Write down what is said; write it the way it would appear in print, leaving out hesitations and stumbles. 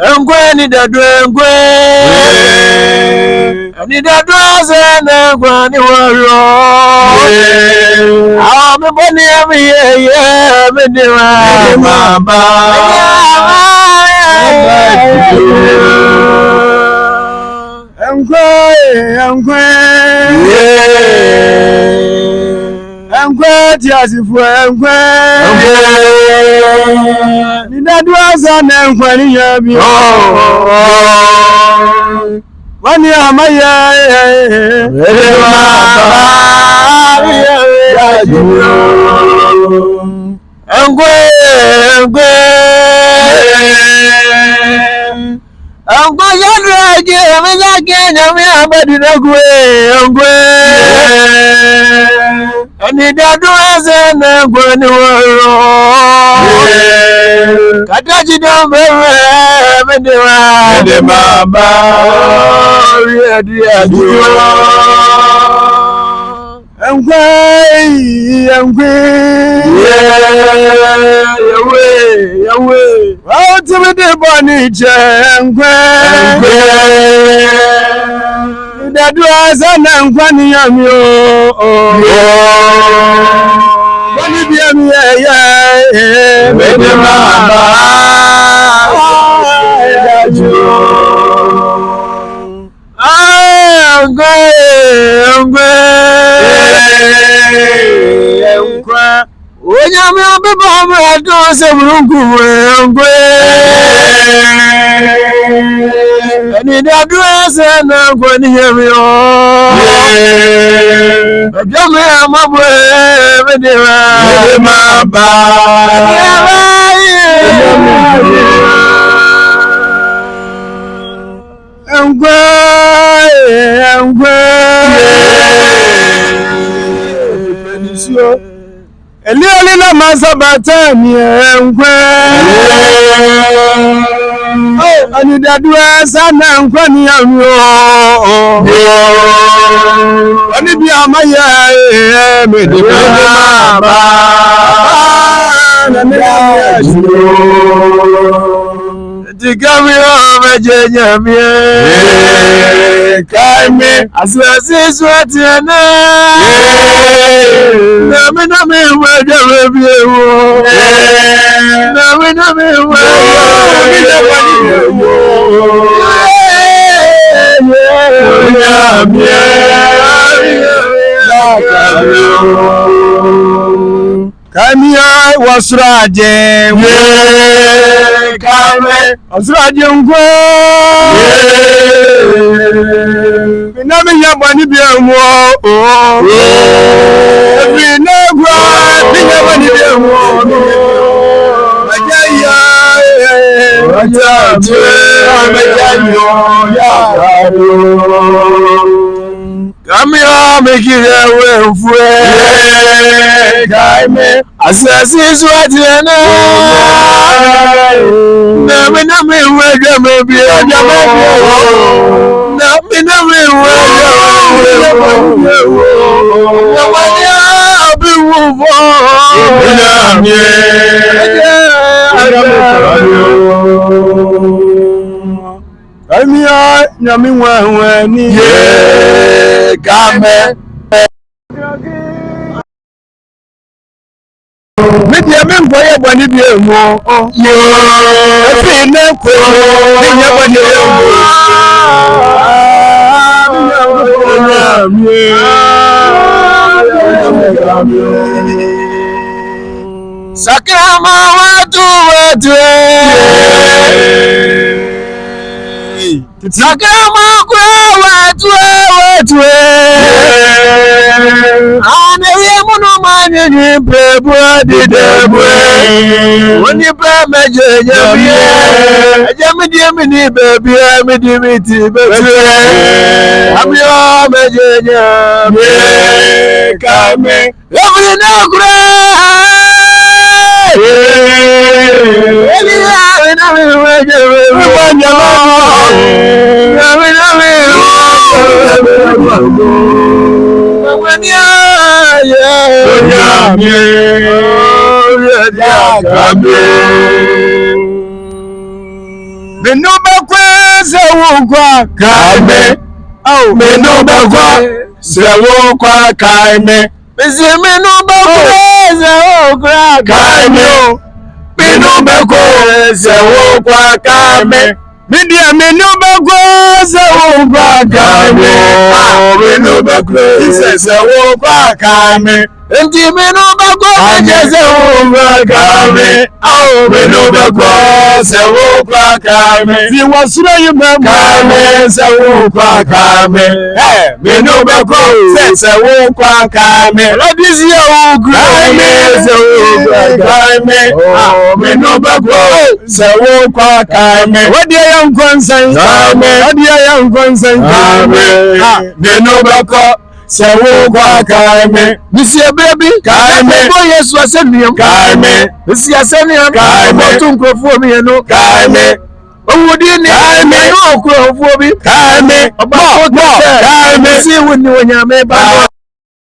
Engwe ni dadu engwe. Ni dadu azana kwa ni waro. Ah me boni ami ye me diwa. Mama. Engwe. Engwe ti asifu engwe. Ni dadu azana engwe ni yabi. Wani amaya engwe yadraje amezake nyame abadinagwe engwe ani dadu azana ngwani waro kataji dombe medewa mama ria engwe yawe otimide boni je engwe dadu azana ngwani yami o boni bi ami ye mede mama engwe onyame obeba me do se burungu engwe ani dadu ese na ngwani yemi o ojame amabwe medewa maba engwe Elioli na masabata mi engwe ani dadua sana nkwa ni ami o ani bi amaya me de baba na me ya Digami o mejenya mi kaime asasi swati na na me weja bebi ewo na me weja Kamia wasraje kame wasraje ngwe na me yabani bi amu o bi na gwa bi yabani bi amu ajaya ajatu amejanyo ya Kamia mekire wenfue kaime asasi swati na na me weja mebi na me weja na wanya abi wo na me Kamia nyami wewe ni kame Media membo ye boni bi emu yo efi na ko ni ye boni emu Sakrama watu Sakrama kwa watu Ane ye muno manye ni pebu adidebwe Wani pe meje jamiye Jami ni bebi amidimiti bebi Amyo meje jamiye Kame Every no kure Eli ya na mi meje bebi Kame. Menu bakwe se wukwa kame. Menu bakwe se wukwa kame. Menu bakwe se wukwa kame. Menu bakwe se wukwa kame. Media menu bakwe se wukwa kame. Menu bakwe se wukwa kame. Enti menu bakwe se wukwa kame. Menu bakwe se wukwa kame. Ti wasura yuma kame se wukwa kame. Menu bakwe se wukwa kame. Radisi ya wukwa kame se wukwa kame. Menu bakwe se wukwa kame. Wadia ya mkonsan kame. Wadia ya mkonsan kame. Menu bakwe se wukwa kame. Misi baby kame. Boy Yesu asemiam kame. Misi asemiam kame. Otunkrofo mi eno kame. Owudi ni kame. Okrofo bi kame. Oba kame. Si woni wonyame ba